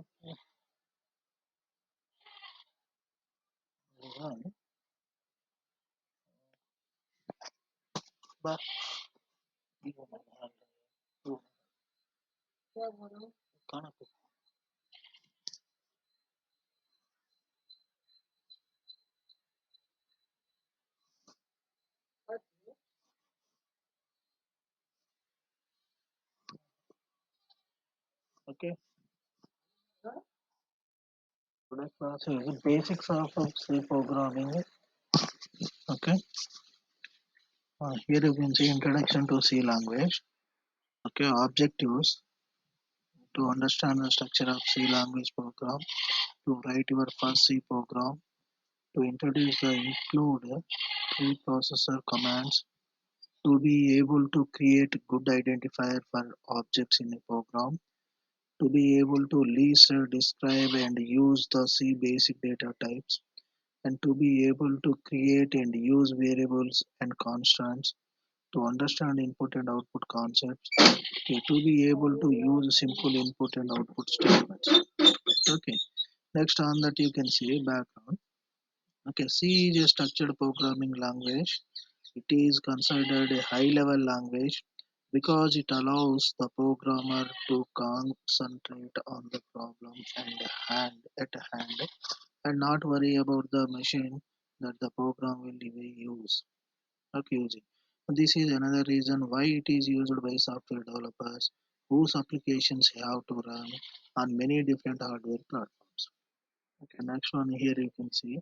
Okay, everyone. But even I have to connect. Okay, today's class is basics of C programming. Okay, here you can see introduction to C language. Okay, objectives to understand the structure of C language program, to write your first C program, to introduce the include preprocessor commands, to be able to create good identifier for objects in a program, to be able to list, describe and use the C basic data types, and to be able to create and use variables and constants, to understand input and output concepts, okay, to be able to use simple input and output statements. Okay, next on that you can see background. Okay, C is a structured programming language. It is considered a high level language because it allows the programmer to concentrate on the problem at hand and not worry about the machine that the program will use. Okay, using. This is another reason why it is used by software developers whose applications have to run on many different hardware platforms. Okay, next one here you can see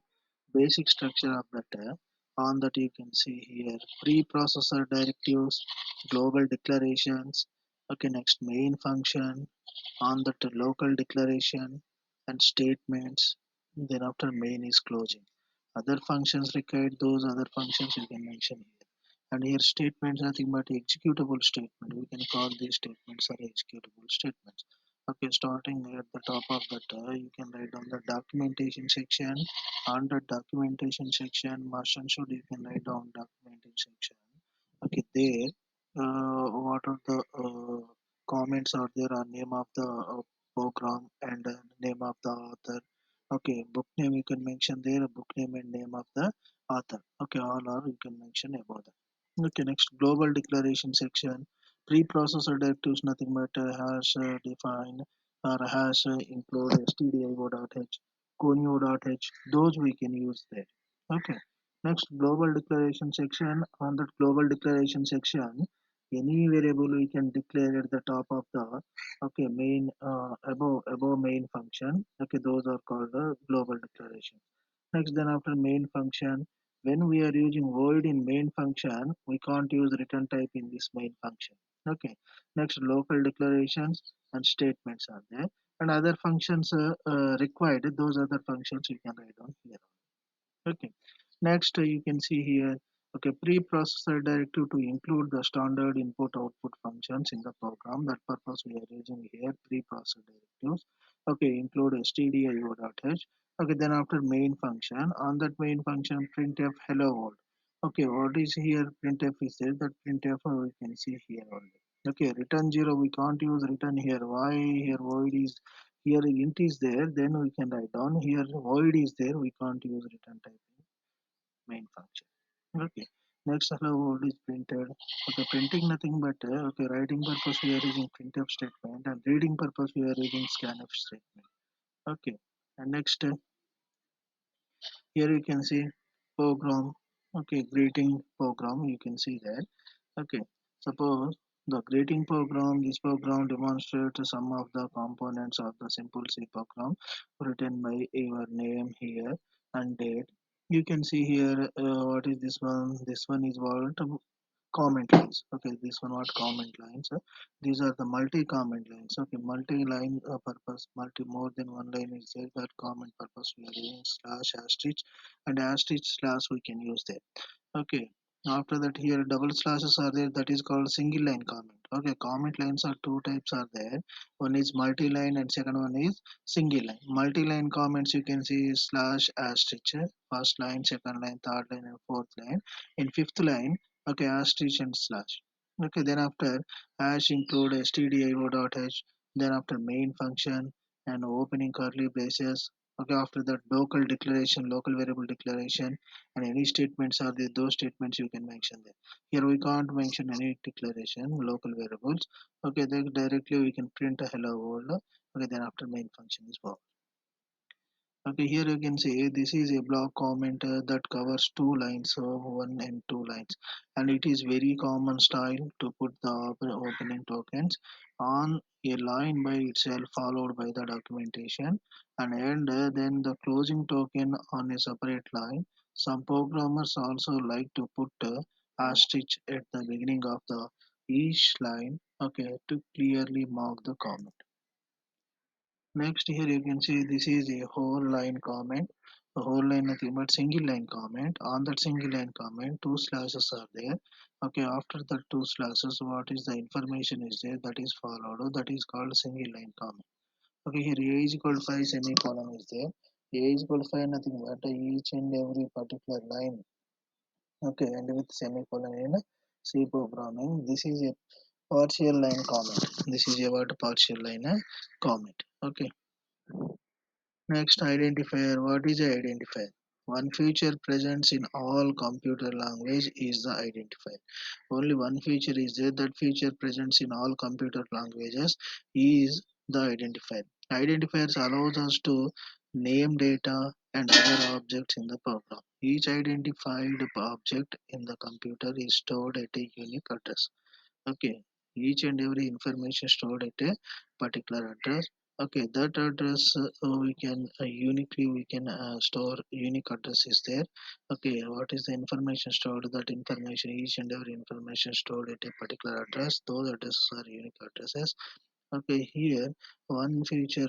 basic structure of the tab. On that you can see here preprocessor directives, global declarations. Okay, next main function. On that local declaration and statements. Then after main is closing. Other functions required those other functions you can mention here. And here statements nothing but executable statement. We can call these statements are executable statements. Okay, starting at the top of that, you can write down the documentation section. Under documentation section, must and should you can write down documentation section. Okay, there, what are the comments are there? Are name of the program and name of the author. Okay, book name you can mention there. Book name and name of the author. Okay, all are you can mention about that. Okay, next global declaration section. Preprocessor directives nothing but hash define or hash include stdio.h, conio.h. Those we can use there. Okay. Next global declaration section. On that global declaration section, any variable we can declare at the top of the okay main above main function. Okay, those are called the global declaration. Next, then after main function, when we are using void in main function, we can't use return type in this main function. Okay. Next, local declarations and statements are there, and other functions required. Those other functions you can write down here. Okay. Next, you can see here, okay, preprocessor directive to include the standard input output functions in the program. That purpose we are using here preprocessor directives. Okay, include stdio.h. Okay, then after main function, on that main function, printf hello world. Okay, what is here? Printf is there. That printf we can see here only. Okay, return zero. We can't use return here. Why here void is here int is there, then we can write down here void is there, we can't use return type in main function. Okay. Next hello world is printed. Okay, printing nothing but okay, writing purpose we are using printf statement and reading purpose we are using scanf statement. Okay. And next here you can see program. Okay, greeting program. You can see that. Okay, suppose the greeting program, this program demonstrates some of the components of the simple C program written by your name here and date. You can see here what is this one? This one is what comment lines. Okay, this one what comment lines. These are the multi-comment lines. Okay, multi-line purpose, multi more than one line is there. That comment purpose we are using slash asterisk and asterisk slash we can use there. Okay. After that, here double slashes are there. That is called single line comment. Okay, comment lines are two types are there. One is multi-line and second one is single line. Multi-line comments you can see is slash asterisk. First line, second line, third line, and fourth line. In fifth line, okay, asterisk and slash. Okay, then after hash include stdio.h. Then after main function and opening curly braces. Okay, after that local declaration, local variable declaration, and any statements are there, those statements you can mention there. Here we can't mention any declaration, local variables. Okay, then directly we can print a hello world. Okay, then after main function is work. Okay, here you can see this is a block comment that covers two lines, so one and two lines, and it is very common style to put the opening tokens on a line by itself, followed by the documentation, and end then the closing token on a separate line. Some programmers also like to put asterisk at the beginning of the each line, okay, to clearly mark the comment. Next, here you can see this is a whole line comment. The whole line nothing but single line comment. On that single line comment, two slashes are there. Okay, after the two slashes, what is the information is there that is followed? That is called single line comment. Okay, here a is equal to 5 semicolon is there. A is equal to 5 nothing but each and every particular line. Okay, and with semicolon in C programming, this is a partial line comment. This is about partial line comment. Okay. Next, identifier. What is an identifier? One feature present in all computer language is the identifier. Only one feature is there. That feature present in all computer languages is the identifier. Identifiers allows us to name data and other objects in the program. Each identified object in the computer is stored at a unique address. Okay, each and every information stored at a particular address. Okay, that address we can uniquely we can store unique address is there. Okay, what is the information stored? That information, each and every information stored at a particular address, those addresses are unique addresses. Okay, here one feature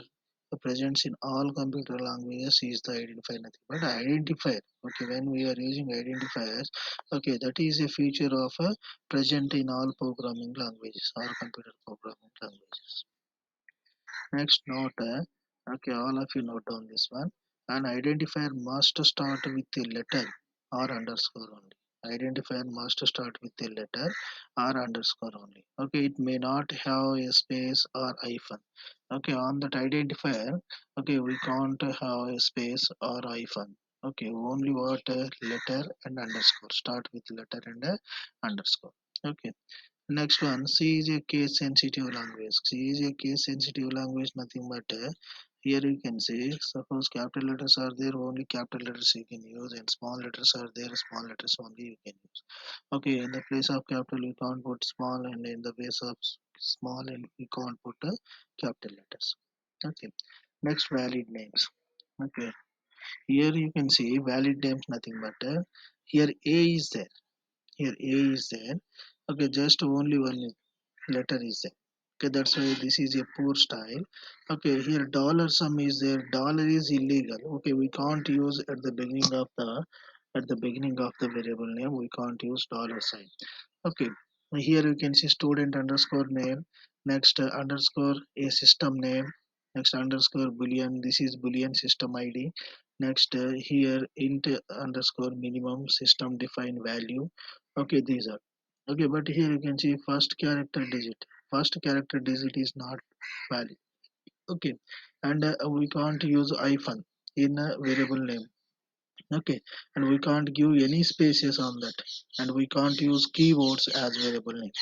presents in all computer languages is the identifier nothing but identifier. Okay, when we are using identifiers, okay, that is a feature of present in all programming languages or computer programming languages. Next note, okay, all of you note down this one. An identifier must start with a letter or underscore only. Identifier must start with a letter or underscore only. Okay, it may not have a space or hyphen. Okay, on that identifier, okay, we can't have a space or hyphen. Okay, only what letter and underscore. Start with letter and underscore. Okay. Next one, C is a case sensitive language. C is a case sensitive language, nothing but here you can say, suppose capital letters are there, only capital letters you can use, and small letters are there, small letters only you can use. Okay, in the place of capital, you can't put small, and in the place of small, and you can't put capital letters. Okay, next, valid names. Okay, here you can see valid names, nothing but here A is there. Here A is there. Okay, just only one letter is there. Okay, that's why this is a poor style. Okay, here dollar sum is there. Dollar is illegal. Okay, we can't use at the beginning of the variable name. We can't use dollar sign. Okay, here you can see student underscore name. Next underscore a system name. Next underscore boolean. This is boolean system ID. Next here int underscore minimum system defined value. Okay, these are okay, but here you can see first character digit. First character digit is not valid. Okay, and we can't use hyphen in a variable name. Okay, and we can't give any spaces on that, and we can't use keywords as variable name.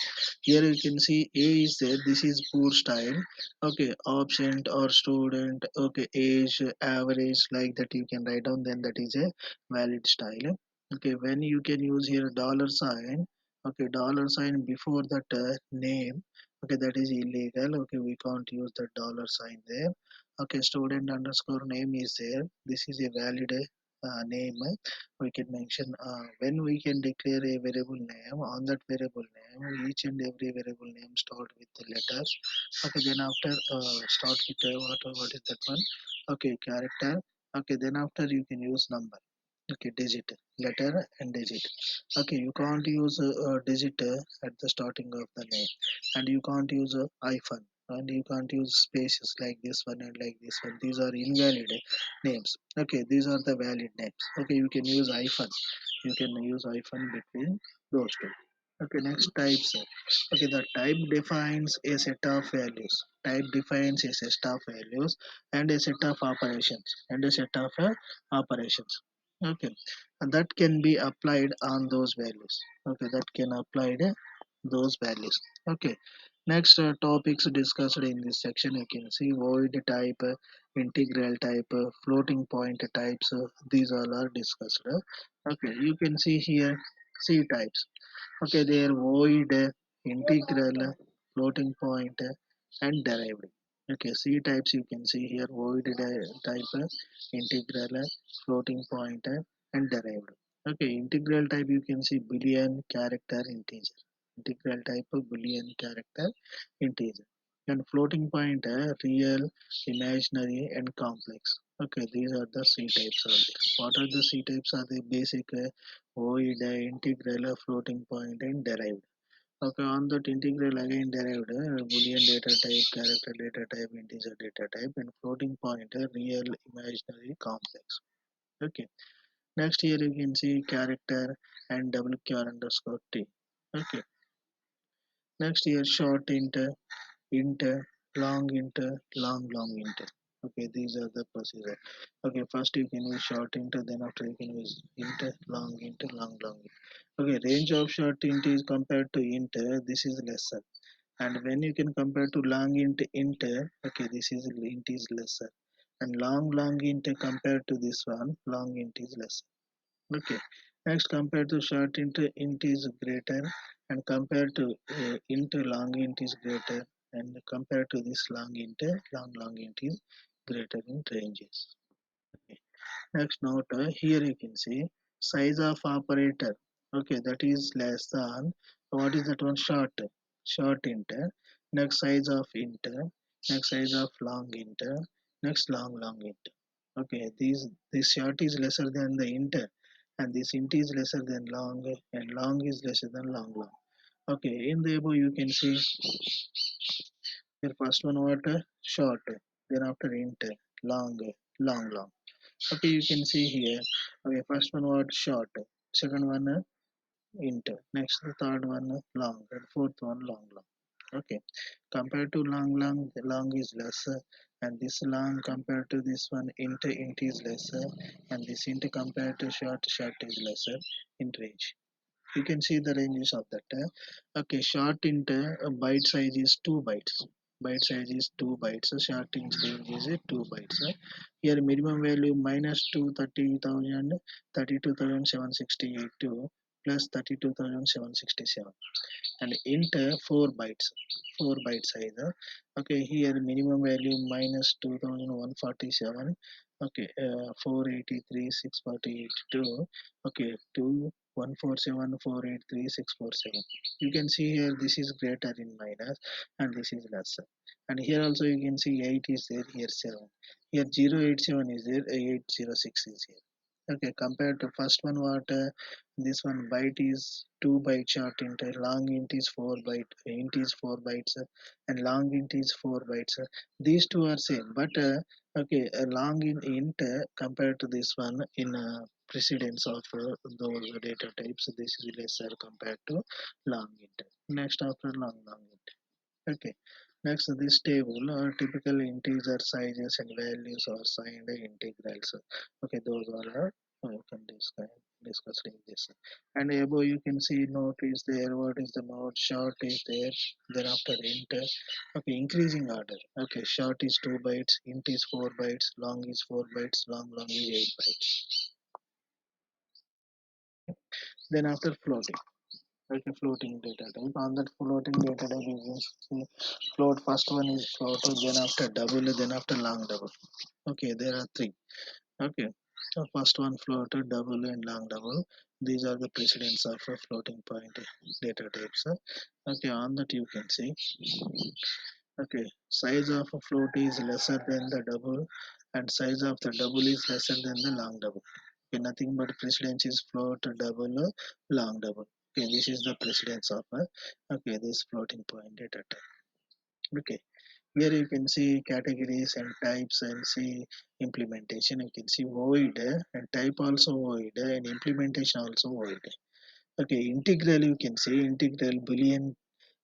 Here you can see A is there. This is poor style. Okay, option or student. Okay, age, average, like that you can write down. Then that is a valid style. Okay, when you can use here dollar sign. Okay, dollar sign before that name. Okay, that is illegal. Okay, we can't use the dollar sign there. Okay, student underscore name is there. This is a valid name. We can mention when we can declare a variable name. On that variable name, each and every variable name start with the letters. Okay, then after start with what is that one? Okay, character. Okay, then after you can use number. Okay, digit, letter and digit. Okay, you can't use a digit at the starting of the name, and you can't use a hyphen, and you can't use spaces like this one and like this one. These are invalid names. Okay, these are the valid names. Okay, you can use hyphen. You can use hyphen between those two. Okay, next types. Okay, the type defines a set of values. Type defines a set of values and a set of operations and a set of operations. Okay, and that can be applied on those values. Okay, that can applied those values. Okay, next topics discussed in this section you can see void type, integral type, floating point types. These all are discussed. Okay, you can see here C types. Okay, they are void, integral, floating point, and derived. Okay, C types you can see here void type, integral, floating point, and derived. Okay, integral type you can see Boolean character integer. Integral type of Boolean character integer. And floating point, real, imaginary, and complex. Okay, these are the C types. Are there. What are the C types? Are the basic void, integral, floating point, and derived. Okay, on that integral again derived Boolean data type, character data type, integer data type, and floating point, real, imaginary, complex. Okay, next here you can see character and WQR underscore T. Okay, next here short int, long int. Okay, these are the procedure. Okay, first you can use short int, then after you can use int, long int. Okay, range of short int is compared to int, this is lesser. And when you can compare to int, okay, this is int is lesser. And long int compared to this one, long int is lesser. Okay. Next, compared to short int is greater, and compared to int, long int is greater, and compared to this long int is greater in ranges. Okay. Next note, here you can see size of operator. Okay, that is less than what is that one short int. Next size of int. Next size of long int. Next long int. Okay, this short is lesser than the int, and this int is lesser than long, and long is lesser than long. Okay, in the above you can see your first one what short, then after int, long, long. Okay, you can see here. Okay, first one what short, second one int, next the third one long, and fourth one long. Okay, compared to the long is lesser, and this long compared to this one int is lesser, and this int compared to short is lesser in range. You can see the ranges of that. Okay, short int byte size is 2 bytes. Byte size is 2 bytes. Short int range is 2 bytes. Here minimum value minus 230,000, 32,762 plus 32,767, and int 4 bytes, 4 byte size. Okay, here minimum value minus 2,147. Okay, 483 642. Okay, 2 147 483 647. You can see here this is greater in minus, and this is lesser. And here also you can see 8 is there, here 7. Here 087 is there, 806 is here. Okay, compared to first one what this one byte is 2 byte short int, long int is 4 byte, int is 4 bytes, and long int is 4 bytes. These two are same, but okay, long in int compared to this one in precedence of those data types, this is lesser compared to long int. Next after long int. Okay. Next, this table typical integer sizes and values are signed integrals. Okay, those are you can discuss in this. And above you can see note is there. What is the note? Short is there. Then after int. Okay, increasing order. Okay, short is 2 bytes, int is 4 bytes, long is 4 bytes, long is 8 bytes. Then after floating. Okay, floating data type. On that floating data type, you can see float. First one is float, then after double, then after long double. Okay, there are three. Okay, so first one float, double, and long double. These are the precedents of a floating point data types. Okay, on that you can see. Okay, size of a float is lesser than the double, and size of the double is lesser than the long double. Okay, nothing but precedence is float, double, long double. Okay, this is the precedence of okay, this floating point data type. Okay, here you can see categories and types and see implementation. You can see void and type also void and implementation also void. Okay, integral you can say integral boolean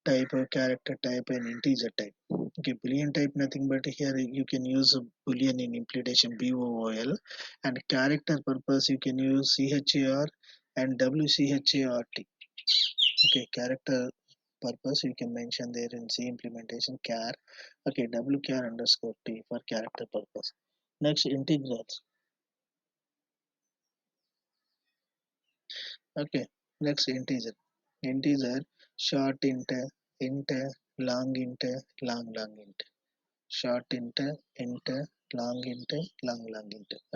type, character type, and integer type. Okay, boolean type nothing but here you can use a boolean in implementation bool, and character purpose you can use char and wchart. Okay, character purpose you can mention there in C implementation char. Okay, wchar underscore t for character purpose. Next integrals. Okay, next integer. Integer short int, long int, long int. Short int, int, long int.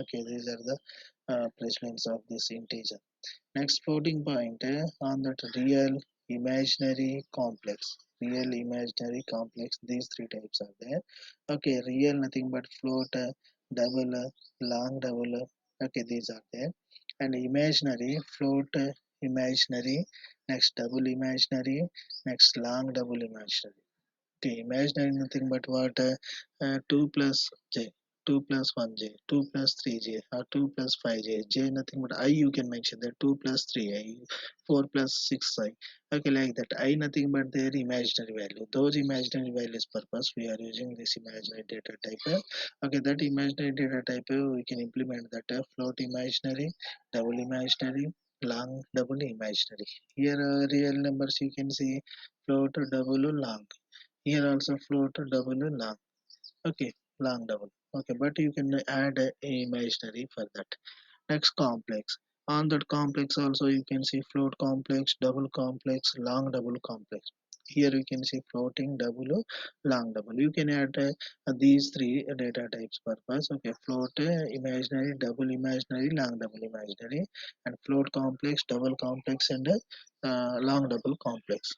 Okay, these are the precedents of this integer. Next floating point on that real, imaginary, complex. Real, imaginary, complex. These three types are there. Okay, real nothing but float, double, long double. Okay, these are there. And imaginary, float, imaginary. Next double imaginary. Next long double imaginary. Okay, imaginary nothing but what 2 plus j, 2 plus 1j, 2 plus 3j, or 2 plus 5j. J nothing but I you can mention that 2 plus 3i, 4 plus 6i. Okay, like that. I nothing but their imaginary value. Those imaginary values purpose we are using this imaginary data type. Okay, that imaginary data type we can implement that float imaginary, double imaginary, long double imaginary. Here real numbers you can see float double long. Here also float double long. Okay, long double. Okay, but you can add a imaginary for that. Next complex. On that complex also you can see float complex, double complex, long double complex. Here you can see floating double, long double. You can add these three data types purpose. Okay, float imaginary, double imaginary, long double imaginary, and float complex, double complex, and long double complex.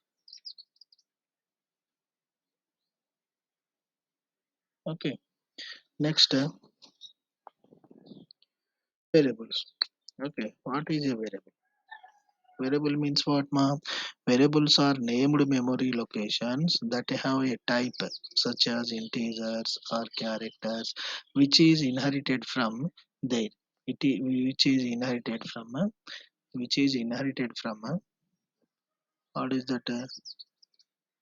Okay, next variables. Okay, what is a variable? Variable means what, ma? Variables are named memory locations that have a type, such as integers or characters, which is inherited from there. Which is inherited from what is that?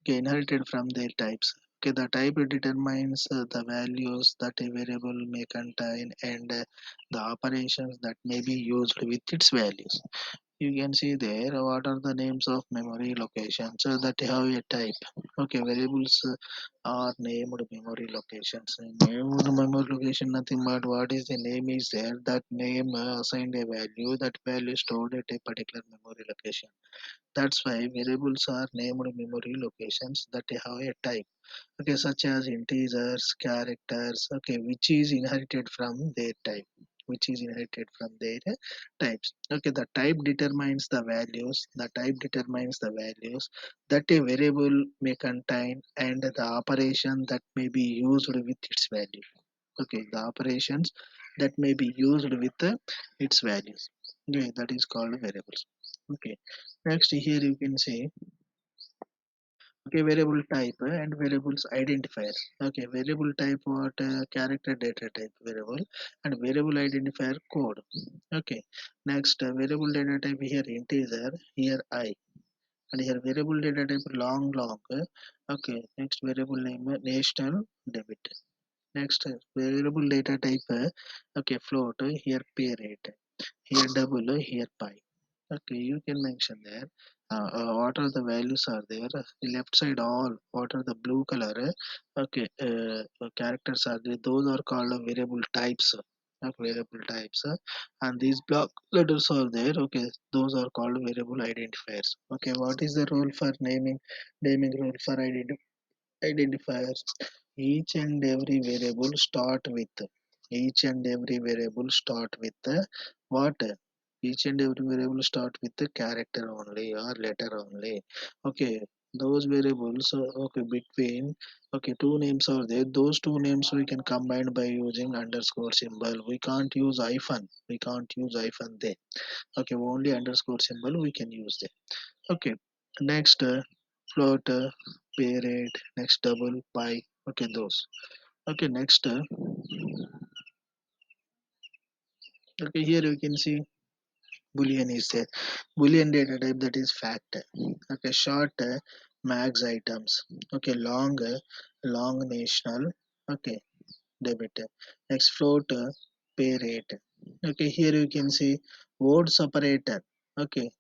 Okay, inherited from their types. Okay, the type determines the values that a variable may contain and the operations that may be used with its values. You can see there what are the names of memory locations that have a type. Okay, variables are named memory locations. Named memory location nothing but what is the name is there, that name assigned a value, that value stored at a particular memory location. That's why variables are named memory locations that have a type. Okay, such as integers, characters. Okay, which is inherited from their type, which is inherited from their types. Okay, the type determines the values, that a variable may contain and the operation that may be used with its value. Okay, the operations that may be used with its values. Okay, that is called variables. Okay, next here you can say, okay, variable type and variables identifiers. Okay, variable type what character data type variable, and variable identifier code. Okay, next variable data type here integer, here I, and here variable data type long. Okay, next variable name national debit. Next variable data type okay float, here pay rate, here double, here pi. Okay, you can mention there. What are the values are there? The left side all. What are the blue color? Okay, characters are there. Those are called variable types. Variable types. And these block letters are there. Okay, those are called variable identifiers. Okay, what is the rule for naming? Naming rule for identifiers. Each and every variable start with each and every variable start with what? Each and every variable start with the character only or letter only. Okay, those variables okay between, okay, two names are there. Those two names we can combine by using underscore symbol. We can't use hyphen, there. Okay, only underscore symbol we can use there. Okay, next float, pay rate, next double, pi. Okay, those. Okay, next okay, here you can see Boolean is there. Boolean data type, that is fact. Okay, short, max items. Okay, long, long national. Okay, debit. Next, float, pay rate. Okay, here you can see word separator. Okay,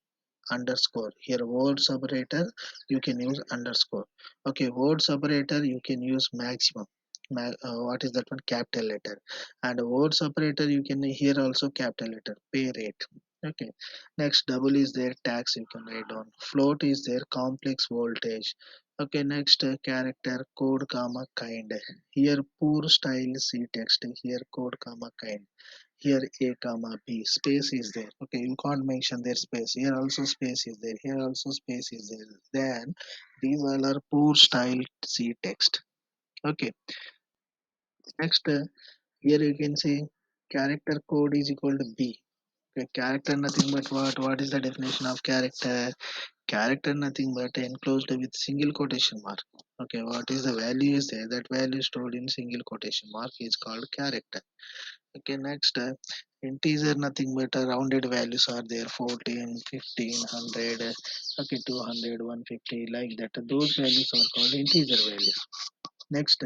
underscore. Here word separator you can use underscore. Okay, word separator you can use maximum. What is that one? Capital letter. And word separator you can here also capital letter. Pay rate. Okay, next double is there, tax you can write down. Float is there, complex voltage. Okay, next, character, code comma kind. Here poor style c text. Here code comma kind. Here a comma b, space is there. Okay, you can't mention their space. Here also space is there. Here also space is there. Then these all are poor style c text. Okay, next, here you can see character code is equal to b. Okay, character nothing but what is the definition of character? Character nothing but enclosed with single quotation mark. Okay, what is the value is there? That value stored in single quotation mark is called character. Okay, next, integer nothing but rounded values are there, 14, 15, 100, okay, 200, 150, like that. Those values are called integer values. Next,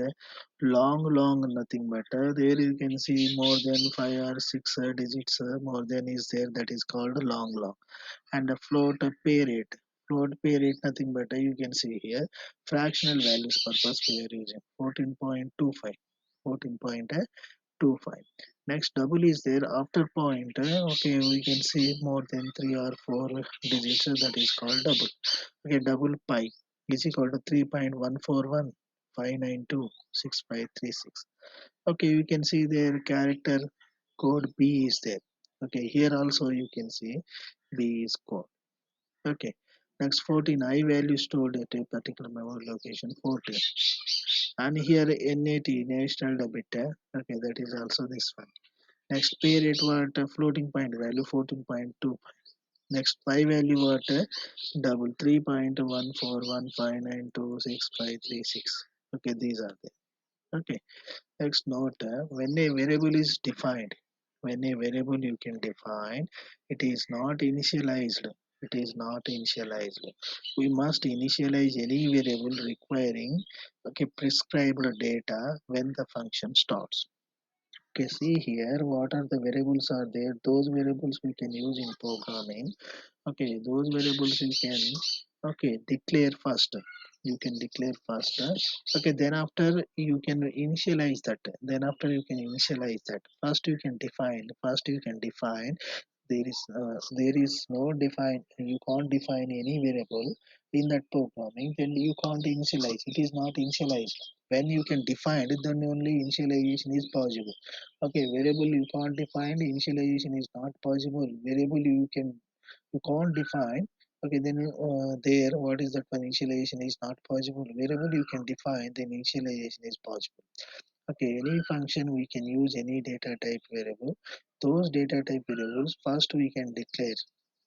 long nothing but there you can see more than 5 or 6 digits, more than is there, that is called long. And a float, pay rate. Float pay rate nothing but you can see here fractional values purpose we are using 14.25. 14.25. Next, double is there after point. Okay, we can see more than 3 or 4 digits, that is called double. Okay, double pi is equal to 3.141,592,6536. Okay, you can see their character code B is there. Okay, here also you can see B is code. Okay, next, 14, I value stored at a particular memory location 14. And here NAT, national debit. Okay, that is also this one. Next, pay rate what, floating point value 14.2. Next, pi value what, double 3.1415926,536. Okay, these are there. Okay, next note, when a variable is defined, when a variable you can define, it is not initialized. It is not initialized. We must initialize any variable requiring, okay, prescribed data when the function starts. Okay, see here what are the variables are there. Those variables we can use in programming. Okay, those variables you can, okay, declare first. You can declare first. Okay, then after you can initialize that. Then after you can initialize that. First you can define. First you can define. There is no define. You can't define any variable in that programming. Then you can't initialize. It is not initialized. When you can define it, then only initialization is possible. Okay, variable you can't define, initialization is not possible. Variable you can't define. Okay, then there what is that one, initialization is not possible. Variable you can define, then initialization is possible. Okay, any function we can use any data type variable. Those data type variables first we can declare,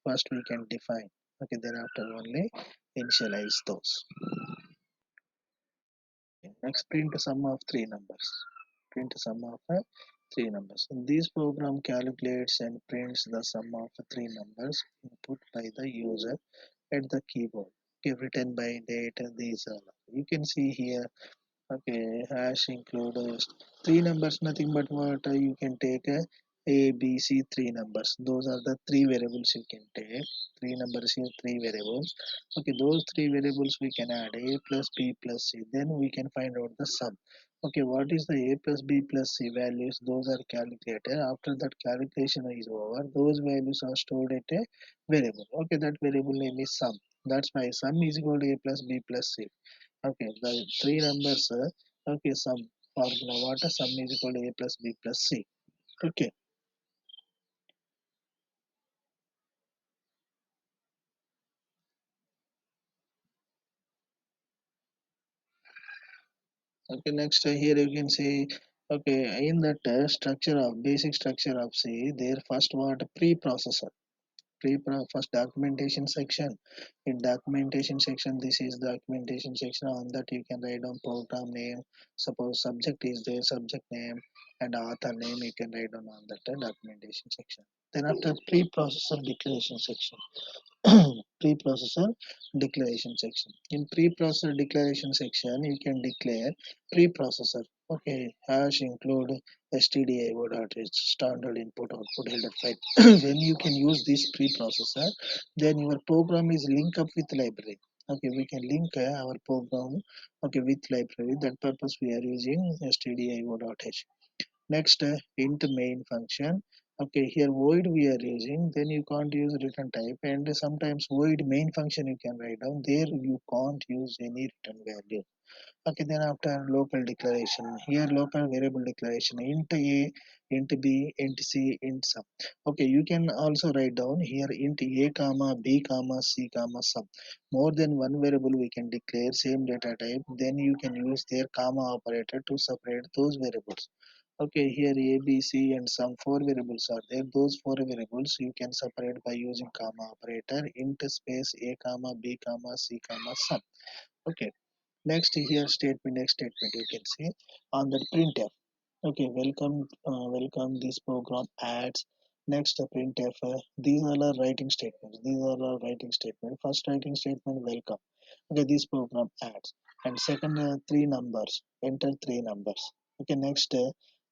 first we can define. Okay, then after only initialize those. Okay, next, print sum of three numbers. Print sum of three numbers. This program calculates and prints the sum of three numbers input by the user at the keyboard. Okay, written by date. These are, you can see here. Okay, hash include three numbers, nothing but what, you can take a, B, C, three numbers. Those are the three variables you can take. Three numbers here, three variables. Okay, those three variables we can add A plus B plus C. Then we can find out the sum. Okay, what is the A plus B plus C values? Those are calculated. After that calculation is over, those values are stored at a variable. Okay, that variable name is sum. That's why sum is equal to A plus B plus C. Okay, the three numbers, okay, sum formula, what a sum is equal to A plus B plus C. Okay, okay, next, here you can see, okay, in that structure of, basic structure of C, there first what, pre-processor. First documentation section. In documentation section, this is the documentation section. On that you can write down program name. Suppose subject is there, subject name and author name you can write down on that documentation section. Then after preprocessor declaration section. Preprocessor declaration section. In preprocessor declaration section, you can declare preprocessor. Okay, hash include stdio dot h standard input output header file. When you can use this preprocessor, then your program is linked up with library. Okay, we can link our program, okay, with library. That purpose we are using stdio dot h. Next, int main function. Okay, here void we are using, then you can't use return type, and sometimes void main function you can write down. There you can't use any return value. Okay, then after local declaration, here local variable declaration, int a, int b, int c, int sum. Okay, you can also write down here int a comma b comma c comma sum. More than one variable we can declare same data type. Then you can use their comma operator to separate those variables. Okay, here A, B, C, and some four variables are there. Those four variables you can separate by using comma operator, int space A comma B comma C comma sum. Okay, next here statement, next statement you can see on the printf. Okay, welcome. This program adds. Next, printf. These are our writing statements. These are our writing statement. First writing statement, welcome. Okay, this program adds. And second, three numbers. Enter three numbers. Okay, next,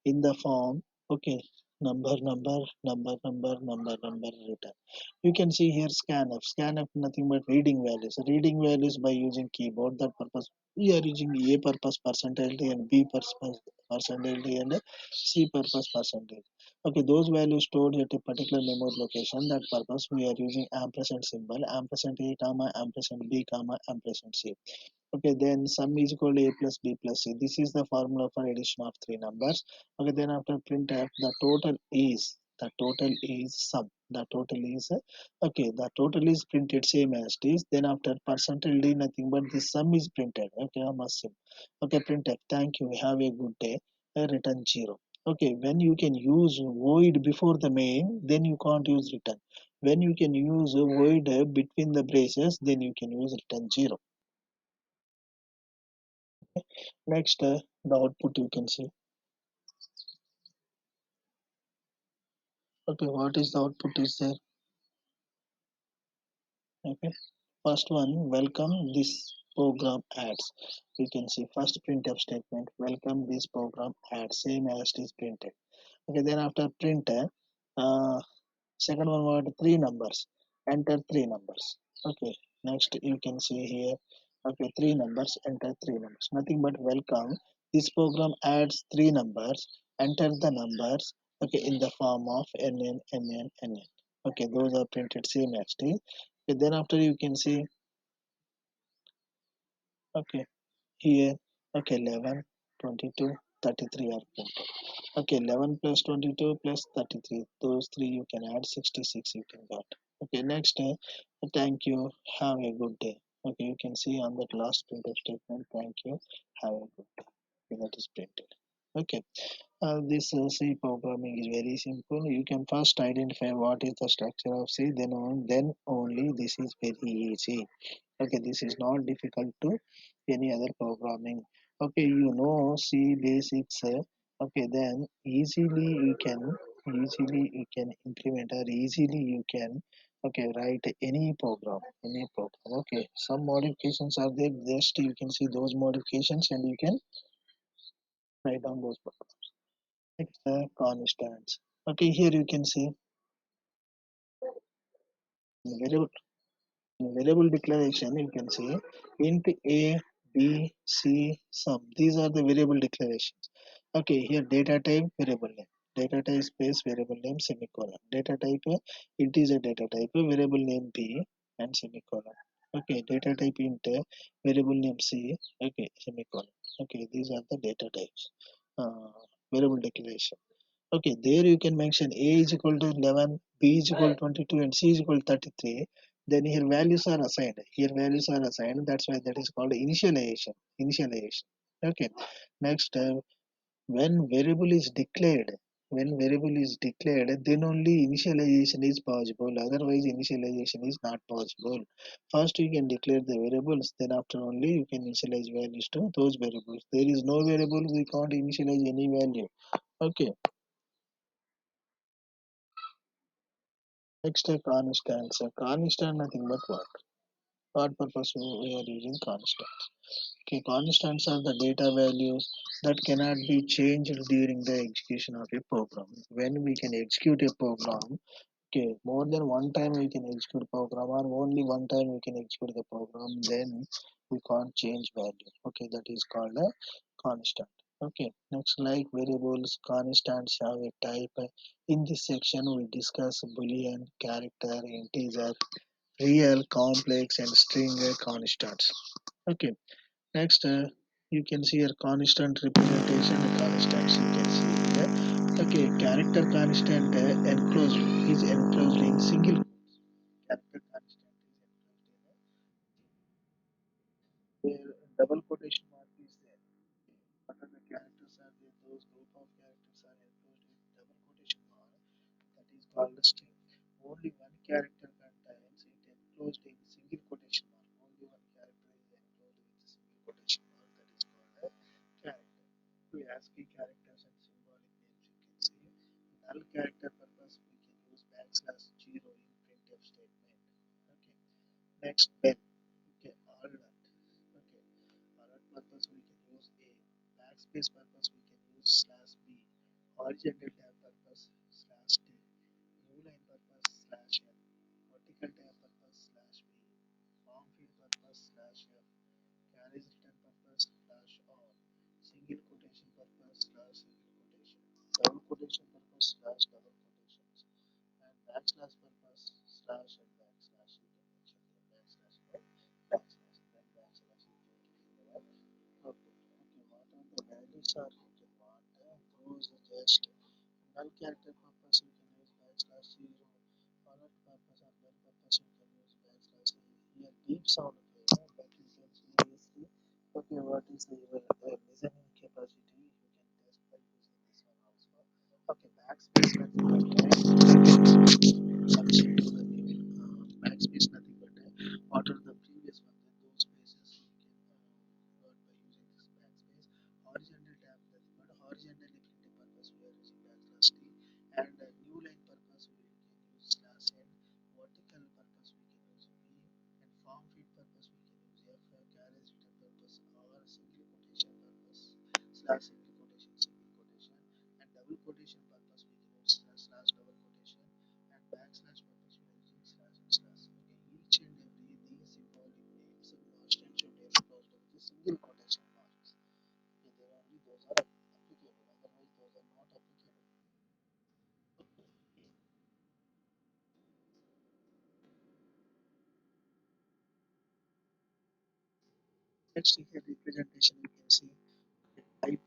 in the form. Okay, number return. You can see here scanf. Scanf nothing but reading values. Reading values by using keyboard. That purpose we are using A purpose percentage and B purpose percentage and C purpose percentage. Okay, those values stored at a particular memory location. That purpose we are using ampersand symbol, ampersand A comma ampersand B comma ampersand C. Okay, then sum is equal to A plus B plus C. This is the formula for addition of three numbers. Okay, then after printf, the total is sum. The total is okay. The total is printed same as it is. Then after percentage d, nothing but the sum is printed. Okay, I must sim. Okay, printf. Thank you. Have a good day. Return 0. Okay, when you can use void before the main, then you can't use return. When you can use void between the braces, then you can use return 0. Next, the output you can see. Okay, what is the output is there? Okay, first one, welcome this program adds. You can see first printf statement, welcome this program adds, same as it is printed. Okay, then after printer, uh, second one what three numbers. Enter three numbers. Okay, next you can see here. Okay, three numbers, enter three numbers. Nothing but welcome. This program adds three numbers. Enter the numbers. Okay, in the form of NN. Okay, those are printed same as it is. Okay, then after you can see. Okay, here. Okay, 11, 22, 33 are printed. Okay, 11 plus 22 plus 33. Those three you can add 66 you can got. Okay, next, thank you. Have a good day. Okay, you can see on that last printed statement, thank you. Have a good day. Okay, that is printed. Okay, this C programming is very simple. You can first identify what is the structure of C, then only this is very easy. Okay, this is not difficult to any other programming. Okay, you know C basics. Okay, then easily you can implement or easily you can okay write any program. Okay, some modifications are there. Just you can see those modifications and you can write down those programs. Next, constants. Okay, here you can see variable variable declaration. You can see int a, b, c, sum. These are the variable declarations. Okay, here data type variable name. Data type space variable name semicolon. Data type integer data type variable name b and semicolon. Okay, data type int variable name c. Okay, semicolon. Okay, these are the data types. Uh, Variable declaration. Okay, there you can mention A is equal to 11, B is equal to 22, and C is equal to 33. Then here values are assigned. Here values are assigned. That's why that is called initialization. Initialization. Okay. Next, when variable is declared, then only initialization is possible. Otherwise, initialization is not possible. First, you can declare the variables. Then after only you can initialize values to those variables. There is no variable, we can't initialize any value. Okay. Next, a constant. So constant nothing but what? What purpose we are using constants? Okay, constants are the data values that cannot be changed during the execution of a program. When we can execute a program, okay, more than one time we can execute program or only one time we can execute the program, then we can't change value. Okay, that is called a constant. Okay, next like variables, constants have a type. In this section, we discuss boolean, character, integer, real, complex, and string constants. Okay, next you can see a constant representation constants you can see here. Okay, character constant enclosed is enclosed in single character constant is enclosed in where double quotation mark is there. What are the characters are there? Those group of characters are enclosed with double quotation mark. That is called a string. Only one character contains it enclosed in single quotation mark. Only one character is enclosed with single quotation mark. That is called a character. To ASCII characters and symbolic names, you can see null character purpose we can use backslash zero in printf statement. Okay. Next ben. Okay. Alert. Okay. Alert purpose we can use a. Backspace purpose we can use slash b. Horizontal tab purpose slash t. New line purpose slash n. Vertical tab purpose slash v. Form field purpose slash f. Carriage return purpose slash or. Single quotation purpose slash single quotation. Double quotation purpose slash double quotations. And backslash purpose slash and backslash. You can mention the backslash or backslash. Then backslash you can give the output. Okay, what are the values are you can want? Those are just null character purpose you can use backslash zero. Alert purpose or null purpose you can use backslash a. Here beep sound okay, but you can seriously okay what is the listening capacity you can test by using this one also. Okay, backspace nothing but function to the limit backspace nothing but what are the previous one then those spaces you can got by using this backspace. Horizontal tab nothing but horizontally printing purpose we are using backslash t and new line purpose we can use slash n. Vertical purpose we can use v and form feed purpose we can use f. Carriage return purpose or single quotation purpose slash single quotation single quotation and double quotation purpose we can use slash slash double quotation and backslash purpose we are using slash and slash. Okay, each and every these symbolic names must and should enclosed with the single quotation marks. Okay, they only those are applicable, otherwise those are not applicable. Next here representation you can see okay, type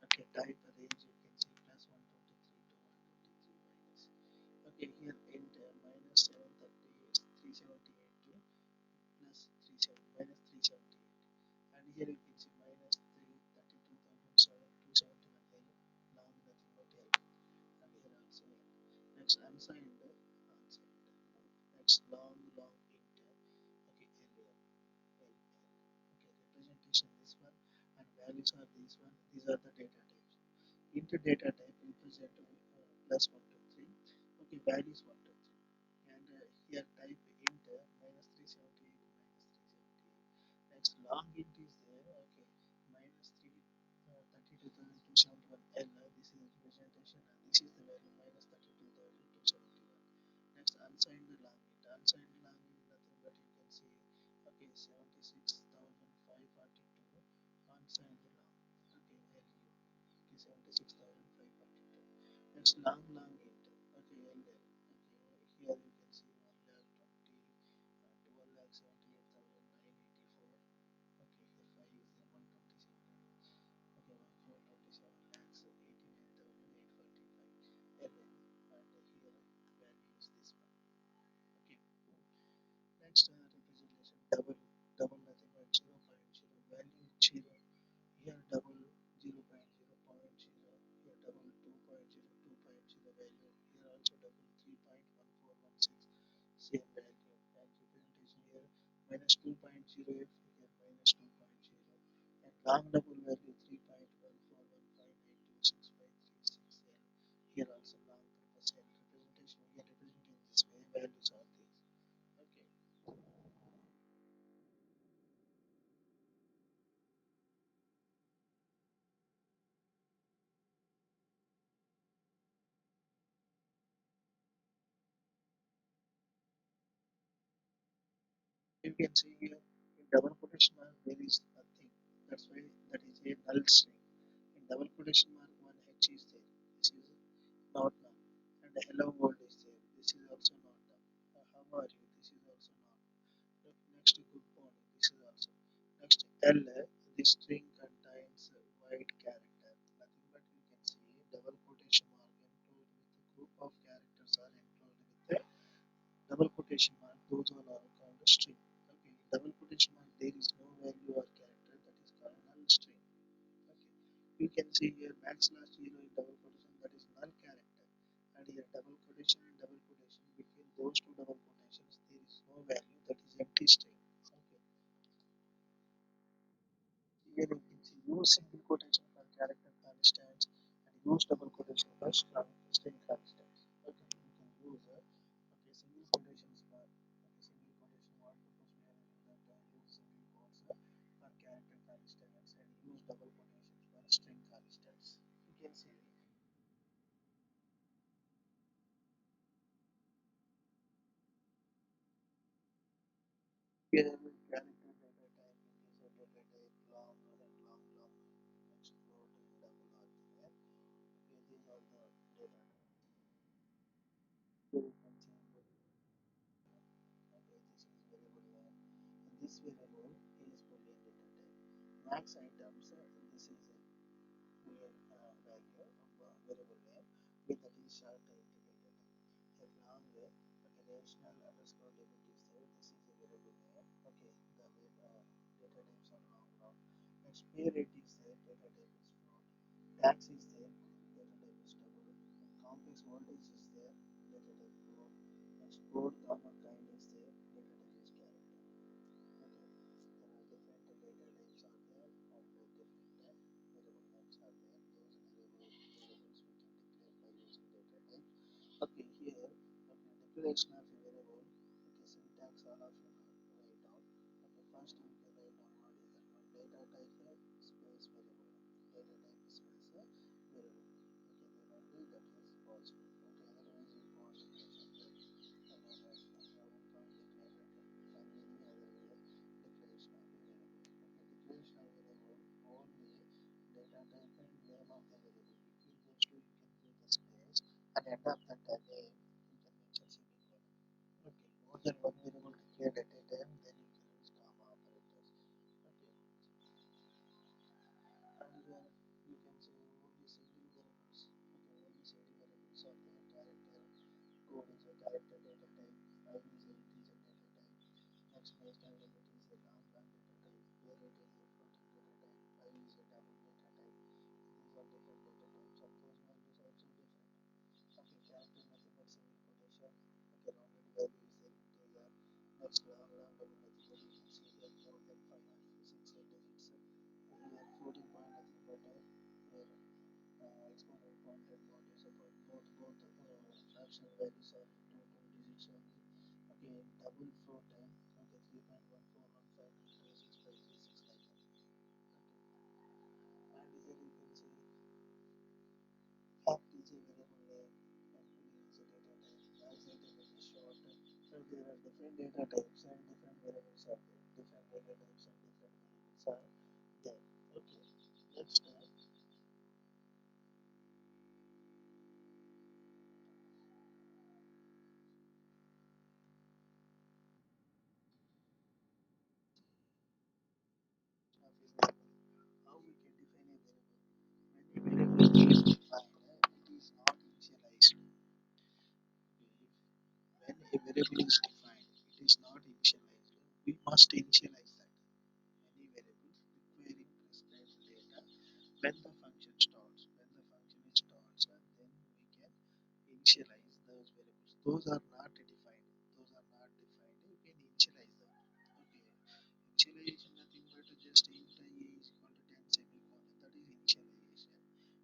okay type range you can see plus 123 to 123 minus. Okay, here int minus 730 is 378 to plus 37 minus 378 and here you can see minus 332,271 L long nothing but L and here also L. Next unsigned unsigned. Next long int okay L L L. Okay, representation this one and values are this one. These are the data types. Int data type represent plus 1 to 3. Okay, values 1 to 3 and here type int minus 378 minus 378. Next long int is there. Okay, minus 3 32,271 L. This is representation and this is the value minus 32,271. Next unsigned long int. Unsigned long int nothing but you can see okay 76,542 unsigned long. Okay, LU okay 76,542. Next long int okay LL okay here you can see 1 lakh 20 12 lakh 78,984. Okay, here 5 is there 127 okay 127 lakhs 89,845 LL and here value is this one. Okay, next representation double nothing but 0.0 value 0 here double 0.0 here double 2.0 2.0 value here also double 3.1416 same value and representation here minus 2.0 if here minus 2.0 and long double value 3.1415926536 L here also long purpose L representation we are representing this way You can see here in double quotation mark there is nothing. That's why that is a null string. In double quotation mark one H is there. This is not null. And hello world is there. This is also not null. How are you? This is also not. Next good morning. This is also. Next L. This string contains a wide character. Nothing but you can see double quotation mark enclosed with a group of characters are enclosed with a double quotation mark. Those all are called a string. Okay. Double quotation mark there is no value or character that is called null string. Okay. You can see here backslash zero in double quotation that is null character. And here double quotation and double quotation between those two double quotations there is no value that is empty string. Okay. Here you can see use single quotation for character constants and use double quotation for string constants. Okay, you can use okay single quotations for okay single quotation one suppose we are using that use single quotes for character constants and use double quotations for string constants. You can see here character data type integer data type long and long next float and double arg. Okay, these are the data. Here you can change the okay, this is variable name. And this variable is boolean data type. Max items, this is a boolean value of variable name with that is short integer type. A long okay, rational underscore debit is there. This is a variable name. Okay, the data types are long. Next pay rate is there. Data type is float. Tax is there. Data type is double. And complex voltage is there. Data type float. Next code comma kind is there. Data type is character. Okay. There are different data types are there and different variable names are there. Those variables we can declare by using data types. Okay, here okay, declaration of a variable. Okay, syntax all of you write down. Okay, first you can write down what is that one data type space variable. Data type space variable. Okay, then only that is possible. Okay, otherwise you can't declare something. And then we can't declare it for any other way declaration of a variable. Okay, declaration of variable only data type and name of the variable. Between those two you can give the space and end of that name you can mention semicolon. Okay, more than one variable declared at a time, then you can use comma operators. Okay, and you can say only single variables. Okay, only single variables are there. Character code is a character data type. I is a integer data type. Next national limit is a long data type. Where it is a floating data type. I is a double data type. These are different data types and those values are also different. Okay, character nothing but single quotation. Okay, rounded value is the integer. Next long double nothing but you can see here more than 5 or 6 digits. Here floating point nothing but here exponent point and mod is about both fractional values are two digits only. Okay, double float okay 3.14159656 like that. Okay, and here you can see fact is a variable name and boolean is a data type. Max item is a short. So there are different data types and different variables are there. Different data types and different variables are there. Okay, next of a variable. How we can define a variable? When a variable is defined, it is not initialized. When a variable is defined, it is not initialized. We must initialize that. Any variable requiring prescribed data when the function starts. When the function is starts, and then we can initialize those variables. Those are not defined. Those are not defined. You can initialize them. Okay. Initialization nothing but just int I is equal to 10 semicolon. That is initialization.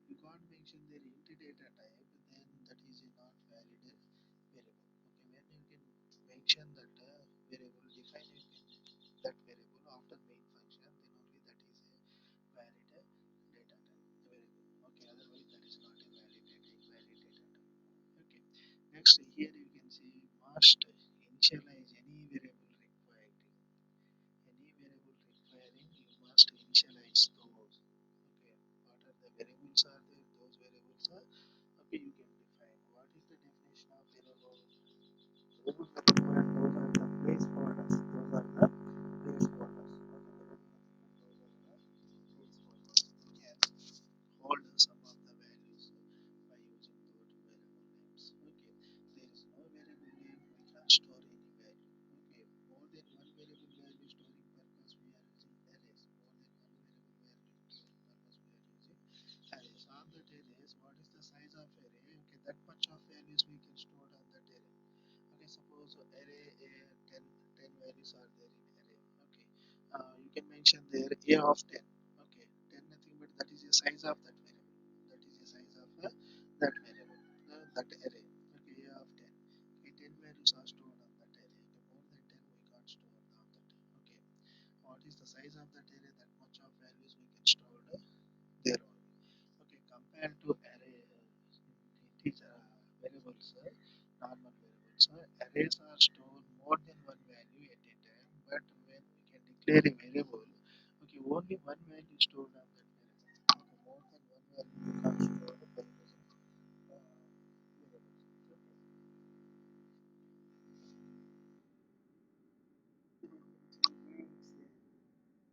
You can't mention their int data type, then that is a not valid variable. Okay, when you can mention that variable, define you can that variable after main function, then only that is a valid data type variable. Okay, otherwise that is not a valid data type. Okay, next here you can see must initialize any variable required. those are the placeholders. Those are the placeholders. We can hold some of the values by using those variable names. Okay, there is no variable name we can store any value. Okay, more than one variable value storing purpose we are using arrays. More than one variable value storing purpose we are using arrays. On that arrays, what is the size of array? Okay, that much of values we can store on that array. Okay, suppose array 10 values are there in array. Okay, you can mention there a of 10. Okay, 10 nothing but that is the size of that variable. That is the size of that variable, that array. Okay, a of 10. Okay, 10 values are stored on that array. Okay, more than 10 we can't store on that. Okay, what is the size of that array? That much of values we can store there only. Okay, compared to array integer variables, normal variables, arrays are stored more than one value at a time. But when we can declare a variable, okay, only one value stored on that variable. Okay, more than one value you can't store by using variables. Okay, then we can say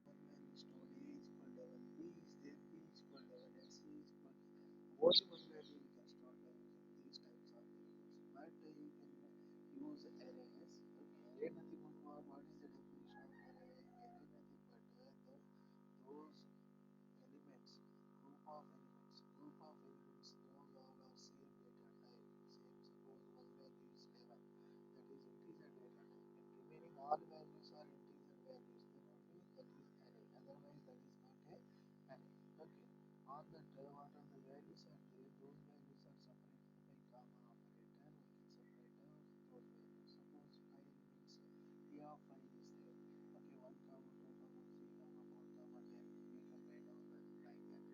one value stored a is equal level, b is there, b is equal level, and c is equal only one value we can store by using these types of variables. But you can use arrays. Okay, array nothing but what is the definition of array? Array nothing but those elements, group of elements, those all are same data type. Same, suppose one value is 11, that is integer data type, and remaining all values are integer values. Then only that is array. Otherwise, that is not a array. Okay. On that, what are the values are there? Those values are separated by comma operator. We can separate those values. Suppose 5 means a of 5 is there. Okay, 1 comma 2 comma 3 comma 4 comma 10. We can write down that like that way.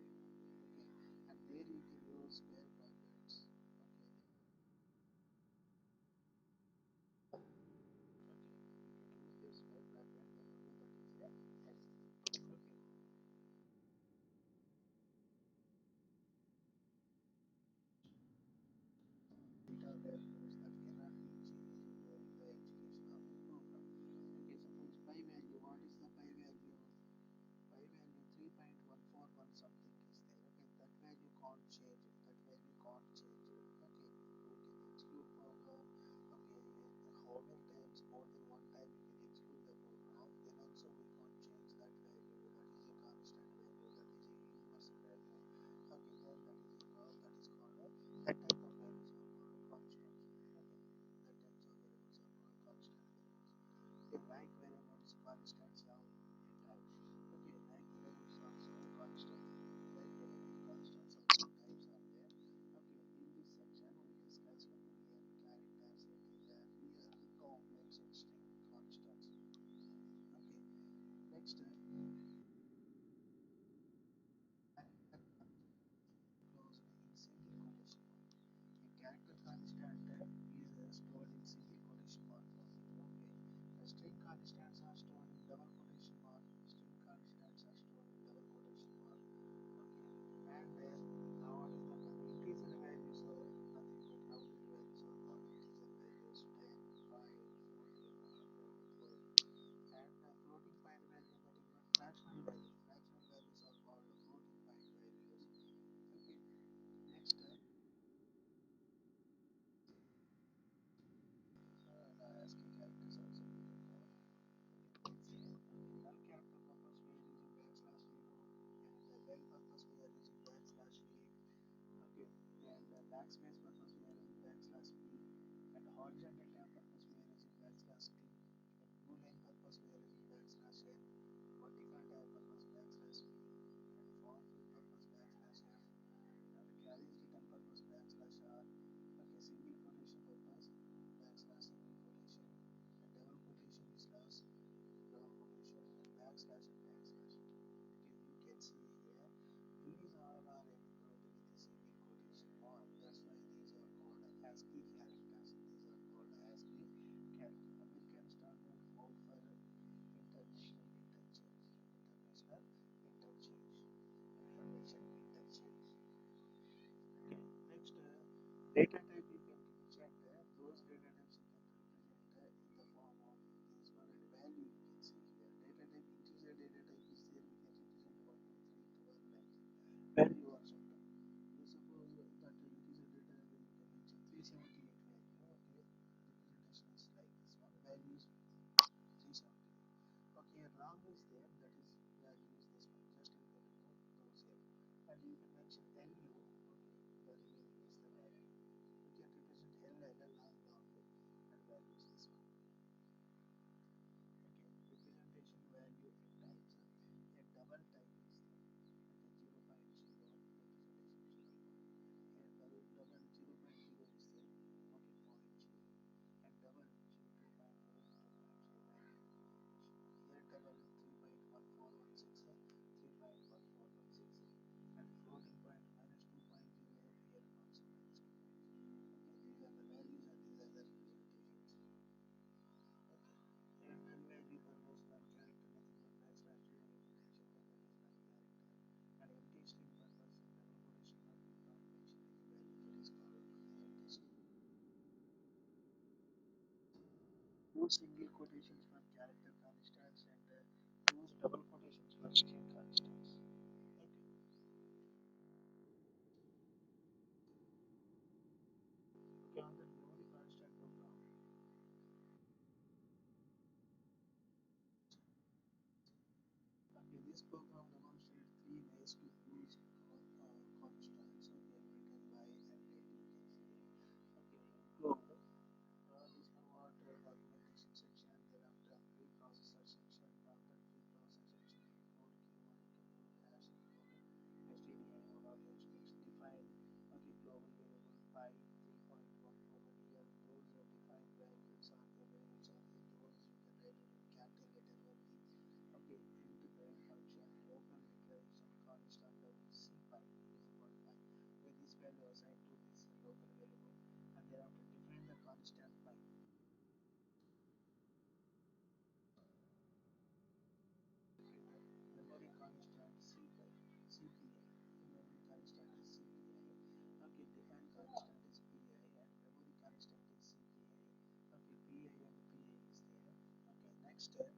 Okay, and there you can use square brackets. Okay, okay, you can use this square bracket. Then only that is a array. Okay. Data values that cannot be changed during the execution of the program. Okay, suppose pi value. What is the pi value? Pi value 3.141 something is there. Okay, that value can't change it. That value can't change it. Okay, we can execute program. Okay, how many times? More than one time we can execute the program. Then also we can't change that value. That is a constant value. That is a universal value. Okay, then that is called that type of values are called constants. Okay, that types of variables are called constant variables. Okay, like variables, constants have a type. Okay, like variables also constants. Like variables, constants also types are there. Okay, in this section we discuss boolean, characters, integer, real, complex, and string constants. Okay, next character closed in single quotation mark. A character constant is stored in single quotation mark only. Okay. The string constants are stored in double quotation mark. String constants are stored in double quotation mark. Okay. And now what is the integer values are nothing but rounded values are called integer values 10, 5, 14, 100, 12. And floating point value nothing but fractional values. Fractional values are called floating point values. Okay. Next, the ASCII characters also we can cover. Okay, let's say null character purpose we are using backslash 0, and len purpose we are using backslash v. Okay, and backspace purpose we are using backslash p, and horizontal tab purpose we are using backslash t, and new line purpose we are using backslash n, vertical tab purpose backslash v, and form fill purpose backslash f, and carriage return purpose backslash r. Okay, single quotation purpose backslash single quotation, and double quotation slash double quotation, and backslash and backslash. Okay, you can see here these all are enclosed with a single quotation mark. That's why these are called ASCII characters. These are called ASCII characters. American Standard Code for International Interchange. International Interchange. Information Interchange. Okay, next data type you can check those data types you can represent and you can mention LU. Okay, the remaining is the value. We can represent LL long and value is this one. Okay, representation value in types. A double type is there. Okay, 0.0 representation 0. A double 0.0 is there. Okay, point 0. And double 2.0 is 2.0 value. Here double 3.1416 3.1416 and floating point minus 2.0 here also minus 2.0. Okay, these are the values and these are the representations. Okay, and value purpose null character nothing but backslash 0 information that is null character and empty string purpose double quotation mark will not mention any value that is called empty string. Use single quotations for character constants and use double quotations for string constants. Okay. Okay, on the memory constant program. Okay, this program demonstrates three ways to use constants. Okay, written by and date you can see. Okay, include this one what documentation section, then after preprocessor section, after preprocessor section include keyword, include hash, include stdio dot hx define. Okay, global variable pi 3.14 here. Those defined values are the values are the those you can write it in capital letter only. Okay, into the function local declaration constant level c pi is equal to pi. With this value assigned to this local variable, and thereafter define the constant pi. Memory constant CPI, CPI. Memory constant is CPI. Okay, define constant is PI and memory constant is CPI. Okay, PI and PI is there. Okay, next step.